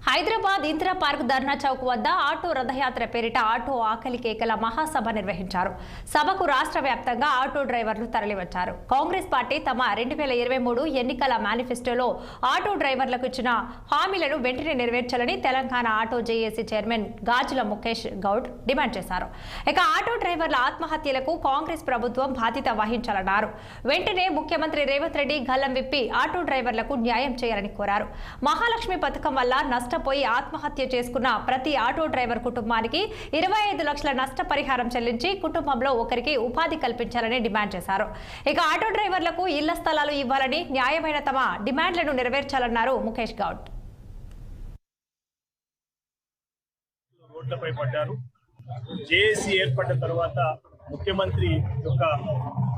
Hyderabad Indira park ధర్నా చౌక్ వద్ద auto రథయాత్ర పేరిట auto ఆకలి కేకల మహాసభ నిర్వహించారు. సభకు రాష్ట్ర వ్యాప్తంగా ఆటో డ్రైవర్లు తరలివచ్చారు. కాంగ్రెస్ పార్టీ తమ 2023 ఎన్నికల మేనిఫెస్టోలో ఆటో డ్రైవర్లకు ఇచ్చిన హామీలను వెంటనే నెరవేర్చాలని తెలంగాణ ఆటో జేఏసీ చైర్మన్ గాజుల ముఖేష్ గౌడ్ డిమాండ్ చేశారు. ఇక ఆటో డ్రైవర్ల ఆత్మహత్యలకు కాంగ్రెస్ ప్రభుత్వం బాధ్యత వహించాలన్నారు. వెంటనే ముఖ్యమంత్రి రేవంత్ రెడ్డి గల్లం విప్పి ఆటో డ్రైవర్లకు న్యాయం చేయాలని కోరారు. మహాలక్ష్మి పథకం వల్ల నష్టపోయి ఆత్మహత్య చేసుకున్న ప్రతి ఆటో డ్రైవర్ కుటుంబానికి 25 లక్షల నష్టపరిహారం చెల్లించి కుటుంబంలో ఒకరికి ఉపాధి కల్పించాలని డిమాండ్ చేశారు. ఇక ఆటో డ్రైవర్లకు ఇళ్ల స్థలాలు ఇవ్వాలని, న్యాయమైన తమ డిమాండ్లను నెరవేర్చాలన్నారు ముఖేష్ గౌడ్. రోడ్లపై పడ్డారు. జేఏసీ ఏర్పడిన తర్వాత ముఖ్యమంత్రి యొక్క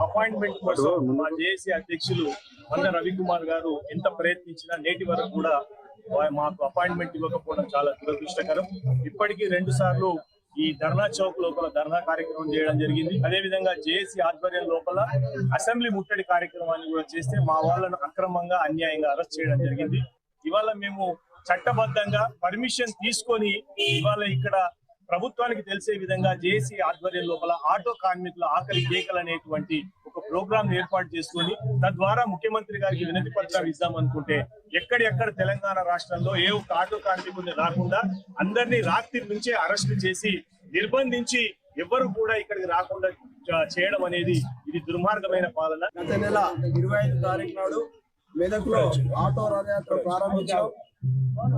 అపాయింట్మెంట్ కోసం మా జేఏసీ అధ్యక్షులు మంద రవికుమార్ గారు ఎంత ప్రయత్నించినా నేటి వరకు కూడా మాకు అపాయింట్మెంట్ ఇవ్వకపోవడం చాలా దురదృష్టకరం. ఇప్పటికీ 2 సార్లు ఈ ధర్నా చౌక్ లోపల ధర్నా కార్యక్రమం చేయడం జరిగింది. అదేవిధంగా జేఏసీ ఆధ్వర్యం లోపల అసెంబ్లీ ముట్టడి కార్యక్రమాన్ని కూడా చేస్తే మా వాళ్ళను అక్రమంగా అన్యాయంగా అరెస్ట్ చేయడం జరిగింది. ఇవాళ మేము చట్టబద్ధంగా పర్మిషన్ తీసుకొని ఇవాళ ఇక్కడ ప్రభుత్వానికి తెలిసే విధంగా జేఏసీ ఆధ్వర్యం లోపల ఆటో కార్మికుల ఆకలి కేకలు అనేటువంటి ఒక ప్రోగ్రామ్ ఏర్పాటు చేసుకొని తద్వారా ముఖ్యమంత్రి గారికి వినతి పత్రం ఇద్దామనుకుంటే ఎక్కడెక్కడ తెలంగాణ రాష్ట్రంలో ఏ ఒక్క ఆటో కార్మికుడిని రాకుండా అందరినీ రాత్రి నుంచే అరెస్ట్ చేసి నిర్బంధించి ఎవరు కూడా ఇక్కడికి రాకుండా చేయడం అనేది ఇది దుర్మార్గమైన పాలన. గత నెల 25 తారీఖు నాడు మెదక్లో ఆటో రథయాత్ర ప్రారంభించాం.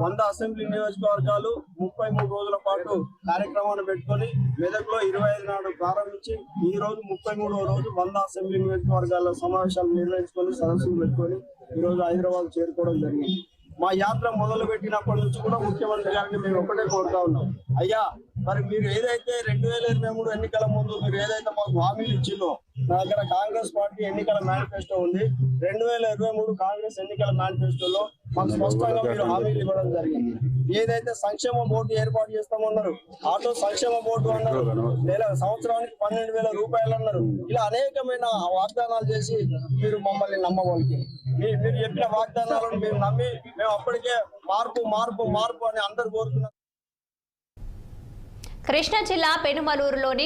100 అసెంబ్లీ నియోజకవర్గాలు 33 రోజుల పాటు కార్యక్రమాన్ని పెట్టుకొని మెదక్లో 25 నాడు ప్రారంభించి ఈ రోజు 33వ రోజు 100 అసెంబ్లీ నియోజకవర్గాల సమావేశాలు నిర్వహించుకొని సదస్సులు పెట్టుకొని ఈ రోజు హైదరాబాద్ చేరుకోవడం జరిగింది. మా యాత్ర మొదలు పెట్టినప్పటి నుంచి కూడా ముఖ్యమంత్రి గారిని మేము ఒకటే కోరుతా ఉన్నాం, అయ్యా మరి మీరు ఏదైతే 2023 ఎన్నికల ముందు మీరు ఏదైతే మాకు హామీలు ఇచ్చిందో, నా దగ్గర కాంగ్రెస్ పార్టీ ఎన్నికల మేనిఫెస్టో ఉంది. 2023 కాంగ్రెస్ ఎన్నికల మేనిఫెస్టోలో మాకు స్పష్టంగా మీరు హామీలు ఇవ్వడం జరిగింది. ఏదైతే సంక్షేమ బోర్డు ఏర్పాటు చేస్తామన్నారు, ఆటో సంక్షేమ బోర్డు అన్నారు, సంవత్సరానికి 12,000 రూపాయలు అన్నారు. ఇలా అనేకమైన వాగ్దానాలు చేసి మీరు మమ్మల్ని నమ్మవలికి మీరు చెప్పిన వాగ్దానాలను మేము నమ్మి మేము అప్పటికే మార్పు మార్పు మార్పు అని అందరు కోరుతున్నారు. కృష్ణా జిల్లా పెనుమలూరులోని